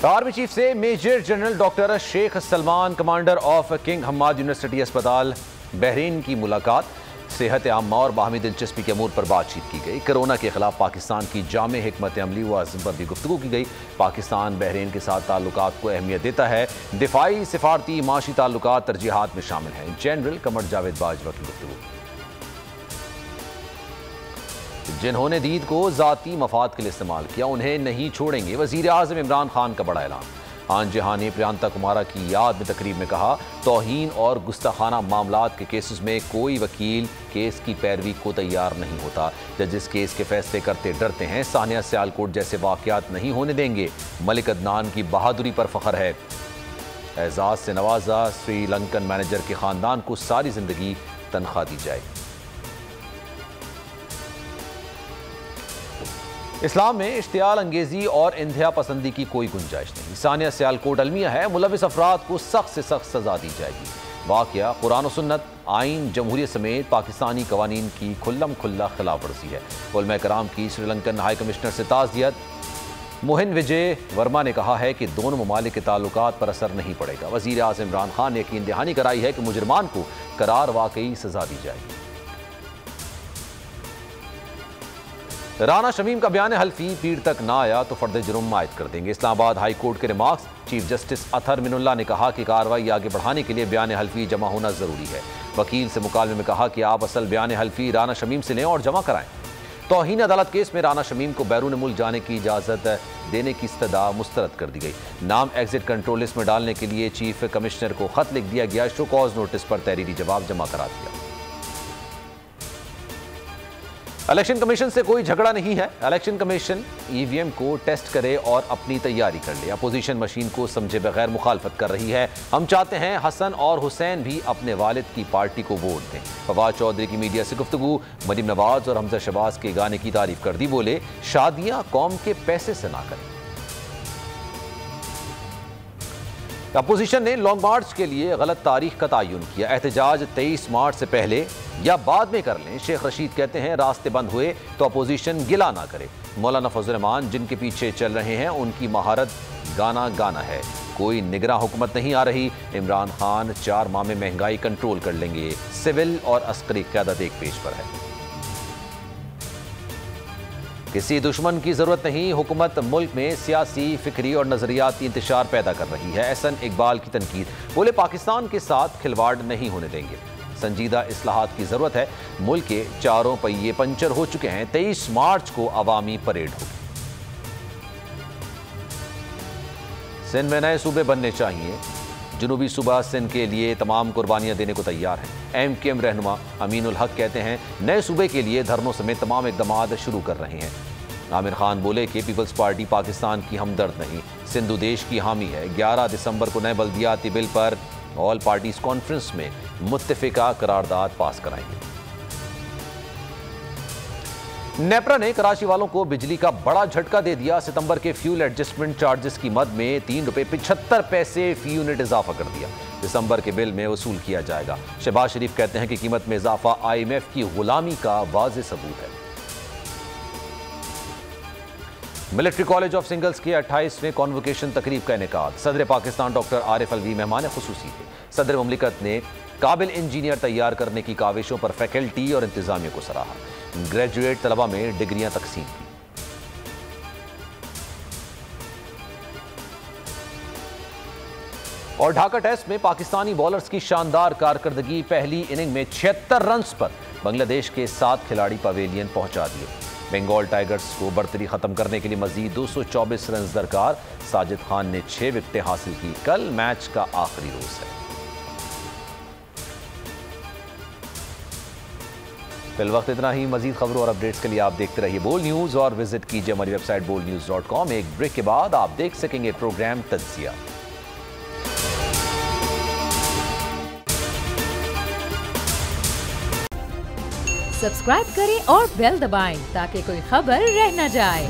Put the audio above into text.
Army chief से major general doctor Sheikh Salman, commander of king Hammad university अस्पताल Bahrain की मुलाकात। सेहत आम्मा और बाहमी दिलचस्पी के अमूर पर बातचीत की गई। कोरोना के खिलाफ पाकिस्तान की जामे हिकमत अमली व अज़्म पर भी गुफ्तगू की गई। पाकिस्तान बहरीन के साथ ताल्लुकात को अहमियत देता है। दिफाई, सिफारती, माशी ताल्लुकात तरजीहात में शामिल हैं। जनरल कमर जावेद बाजवा की गुफ्तगू। जिन्होंने दीद को ज़ाती मफाद के लिए इस्तेमाल किया, उन्हें नहीं छोड़ेंगे। वज़ीर आज़म इमरान खान का बड़ा ऐलान। आन जहां प्रियंका कुमारा की याद में तकरीब में कहा, तौहीन और गुस्ताखाना मामलात के केसेस में कोई वकील केस की पैरवी को तैयार नहीं होता। जजेस केस के फैसले करते डरते हैं। सानिया सियालकोट जैसे वाक़यात नहीं होने देंगे। मलिक अदनान की बहादुरी पर फख्र है। एजाज से नवाजा। श्रीलंकन मैनेजर के खानदान को सारी जिंदगी तनख्वाह दी जाए। इस्लाम में इश्तियाल अंगेजी और इंतहा पसंदी की कोई गुंजाइश नहीं। सानिया सियालकोट अलमिया है। मुलविस अफराद को सख्त से सख्त सजा दी जाएगी। वाक़या कुरान और सुन्नत, आइन, जमहूरियत समेत पाकिस्तानी कवानीन की खुल्लम खुल्ला खिलाफ वर्जी है। उलमा कराम की श्रीलंकन हाई कमिश्नर से ताज़ियत। मोहिन विजय वर्मा ने कहा है कि दोनों ममालिक के ताल्लुकात पर असर नहीं पड़ेगा। वज़ीर आज़म इमरान खान ने यकीन दहानी कराई है कि मुजरमान को करार वाकई सजा दी जाएगी। राना शमीम का बयान हल्फी पीर तक ना आया तो फर्द जुर्म आयद कर देंगे। इस्लामाबाद हाई कोर्ट के remarks. Chief justice Athar Minallah ने कहा कि कार्रवाई आगे बढ़ाने के लिए बयान हल्फी जमा होना जरूरी है। वकील से मुकालमे में कहा कि आप असल बयान हल्फी राना शमीम से लें और जमा कराएं। तौहीन अदालत केस में राना शमीम को बैरून मुल्क जाने की इजाजत देने की इस्तदा मुस्तरद कर दी गई। नाम एग्जिट कंट्रोल लिस्ट में डालने के लिए चीफ कमिश्नर को खत लिख दिया गया। शो कॉज नोटिस पर तहरीरी जवाब जमा करा दिया। इलेक्शन कमीशन से कोई झगड़ा नहीं है। इलेक्शन कमीशन ईवीएम को टेस्ट करे और अपनी तैयारी कर ले। अपोजिशन मशीन को समझे बगैर मुखालफत कर रही है। हम चाहते हैं हसन और हुसैन भी अपने वालिद की पार्टी को वोट दें। फवाद चौधरी की मीडिया से गुफ्तगू। मरीम नवाज और हमजा शहबाज के गाने की तारीफ कर दी। बोले, शादियां कौम के पैसे से ना करें। अपोजिशन ने लॉन्ग मार्च के लिए गलत तारीख का तयन किया। एहतजाज 23 मार्च से पहले या बाद में कर लें। शेख रशीद कहते हैं रास्ते बंद हुए तो अपोजिशन गिला ना करे। मौलाना फजल रहमान जिनके पीछे चल रहे हैं उनकी महारत गाना गाना है। कोई निगरां हुकूमत नहीं आ रही। इमरान खान 4 माह में महंगाई कंट्रोल कर लेंगे। सिविल और अस्करी क़यादत एक पेज पर है। किसी दुश्मन की जरूरत नहीं। हुकूमत मुल्क में सियासी, फिक्री और नजरियाती इंतशार पैदा कर रही है। एहसन इकबाल की तनकीद। बोले, पाकिस्तान के साथ खिलवाड़ नहीं होने देंगे। संजीदा इस्लाहात की जरूरत है। मुल्क के चारों पहिए पंचर हो चुके हैं। 23 मार्च को अवामी परेड होगी। सिंध में नए सूबे बनने चाहिए। जनूबी सूबा सिंध के लिए तमाम कुर्बानियां देने को तैयार हैं। एमकेएम रहनुमा अमीनुल हक कहते हैं नए सूबे के लिए धरनों समेत तमाम इकदाम शुरू कर रहे हैं। आमिर खान बोले कि पीपल्स पार्टी पाकिस्तान की हमदर्द नहीं, सिंधु देश की हामी है। 11 दिसंबर को नए बल्दियाती बिल पर ऑल पार्टीज कॉन्फ्रेंस में मुत्तफिका करारदाद पास कराएंगे। नेपरा ने कराची वालों को बिजली का बड़ा झटका दे दिया। सितंबर के फ्यूल एडजस्टमेंट चार्जेस की मद में 3 रुपए 75 पैसे फी यूनिट इजाफा कर दिया। दिसंबर के बिल में वसूल किया जाएगा। शहबाज शरीफ कहते हैं कि कीमत में इजाफा IMF की गुलामी का वाज़ेह सबूत है। मिलिट्री कॉलेज ऑफ सिंगल्स के 28वें कॉन्वोकेशन तकरीब का इनेकाद। सदर पाकिस्तान डॉक्टर आरिफ अलवी मेहमान खुसूसी थे। सदर मुमलिकत ने काबिल इंजीनियर तैयार करने की काविशों पर फैकल्टी और इंतजामिया को सराहा। ग्रेजुएट तलबा में डिग्रियां तकसीम की। और ढाका टेस्ट में पाकिस्तानी बॉलर्स की शानदार कारकर्दगी। पहली इनिंग में 76 रन्स पर बांग्लादेश के 7 खिलाड़ी पवेलियन पहुंचा दिए। बंगाल टाइगर्स को बर्तरी खत्म करने के लिए मजीद 224 रन दरकार। साजिद खान ने 6 विकेटें हासिल की। कल मैच का आखिरी रोज है। फिल वक्त इतना ही। मजीद खबरों और अपडेट्स के लिए आप देखते रहिए बोल न्यूज और विजिट कीजिए हमारी वेबसाइट bolnews.com। एक ब्रेक के बाद आप देख सकेंगे प्रोग्राम तज्जिया। सब्सक्राइब करें और बेल दबाएं ताकि कोई खबर रह न जाए।